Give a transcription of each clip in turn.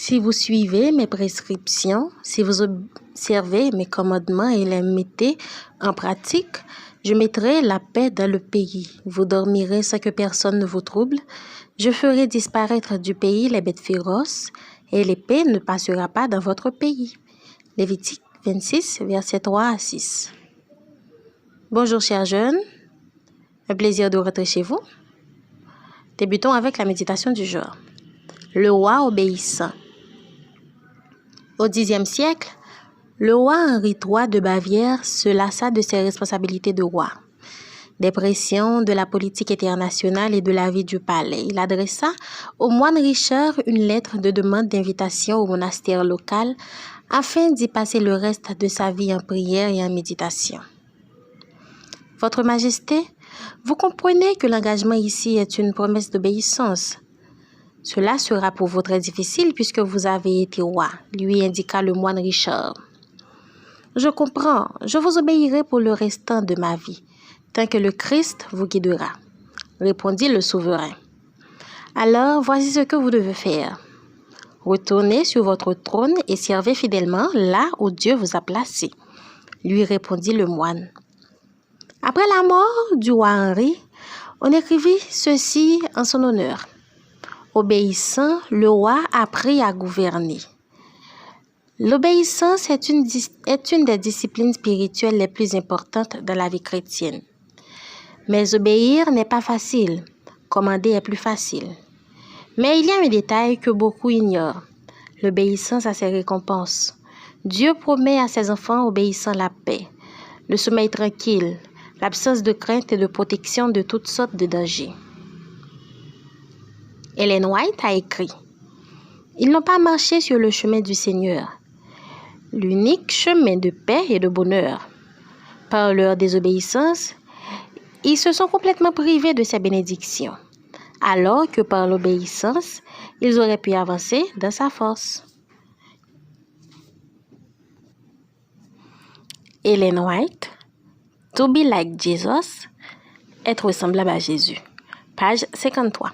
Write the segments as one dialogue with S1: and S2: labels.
S1: Si vous suivez mes prescriptions, si vous observez mes commandements et les mettez en pratique, je mettrai la paix dans le pays. Vous dormirez sans que personne ne vous trouble. Je ferai disparaître du pays les bêtes féroces et l'épée ne passera pas dans votre pays. Lévitique 26, versets 3 à 6. Bonjour chers jeunes, un plaisir de rentrer chez vous. Débutons avec la méditation du jour. Le roi obéissant. Au Xe siècle, le roi Henri III de Bavière se lassa de ses responsabilités de roi, des pressions de la politique internationale et de la vie du palais. Il adressa au moine Richard une lettre de demande d'invitation au monastère local afin d'y passer le reste de sa vie en prière et en méditation. Votre Majesté, vous comprenez que l'engagement ici est une promesse d'obéissance. Cela sera pour vous très difficile puisque vous avez été roi, lui indiqua le moine Richard. Je comprends, je vous obéirai pour le restant de ma vie, tant que le Christ vous guidera, répondit le souverain. Alors, voici ce que vous devez faire. Retournez sur votre trône et servez fidèlement là où Dieu vous a placé, lui répondit le moine. Après la mort du roi Henri, on écrivit ceci en son honneur. Obéissant, le roi apprit à gouverner. L'obéissance est une des disciplines spirituelles les plus importantes dans la vie chrétienne. Mais obéir n'est pas facile, commander est plus facile. Mais il y a un détail que beaucoup ignorent. L'obéissance a ses récompenses. Dieu promet à ses enfants obéissant la paix, le sommeil tranquille, l'absence de crainte et de protection de toutes sortes de dangers. Ellen White a écrit « Ils n'ont pas marché sur le chemin du Seigneur, l'unique chemin de paix et de bonheur. Par leur désobéissance, ils se sont complètement privés de ses bénédictions, alors que par l'obéissance, ils auraient pu avancer dans sa force. » Ellen White, To be like Jesus, être semblable à Jésus. Page 53.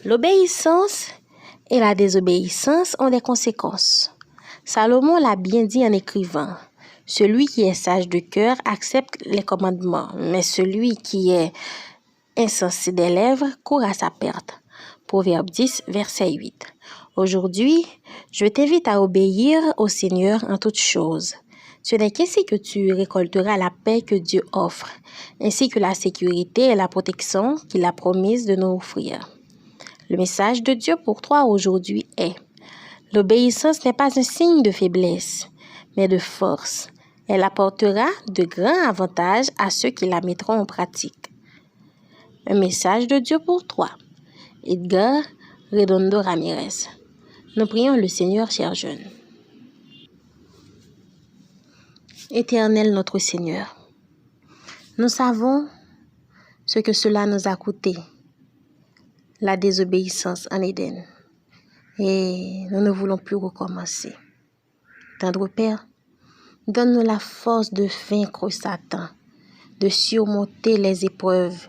S1: L'obéissance et la désobéissance ont des conséquences. Salomon l'a bien dit en écrivant, « Celui qui est sage de cœur accepte les commandements, mais celui qui est insensé des lèvres court à sa perte. » Proverbe 10, verset 8. Aujourd'hui, je t'invite à obéir au Seigneur en toutes choses. Ce n'est qu'ainsi que tu récolteras la paix que Dieu offre, ainsi que la sécurité et la protection qu'il a promise de nous offrir. Le message de Dieu pour toi aujourd'hui est: l'obéissance n'est pas un signe de faiblesse, mais de force. Elle apportera de grands avantages à ceux qui la mettront en pratique. Un message de Dieu pour toi. Edgar Redondo Ramirez. Nous prions le Seigneur, chers jeunes. Éternel notre Seigneur, nous savons ce que cela nous a coûté, la désobéissance en Éden, et nous ne voulons plus recommencer. Tendre Père, donne-nous la force de vaincre Satan, de surmonter les épreuves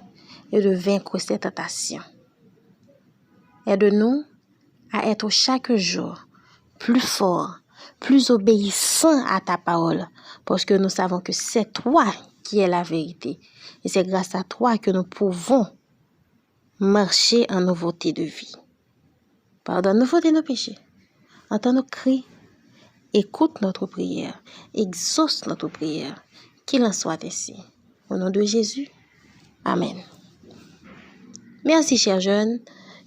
S1: et de vaincre ces tentations. Aide-nous à être chaque jour plus forts, plus obéissants à ta parole, parce que nous savons que c'est toi qui es la vérité. Et c'est grâce à toi que nous pouvons marcher en nouveauté de vie. Pardonne-nous de nos péchés. Entends nos cris. Écoute notre prière. Exauce notre prière. Qu'il en soit ainsi. Au nom de Jésus. Amen. Merci, chers jeunes.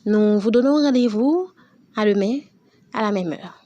S1: Nous vous donnons rendez-vous à demain, à la même heure.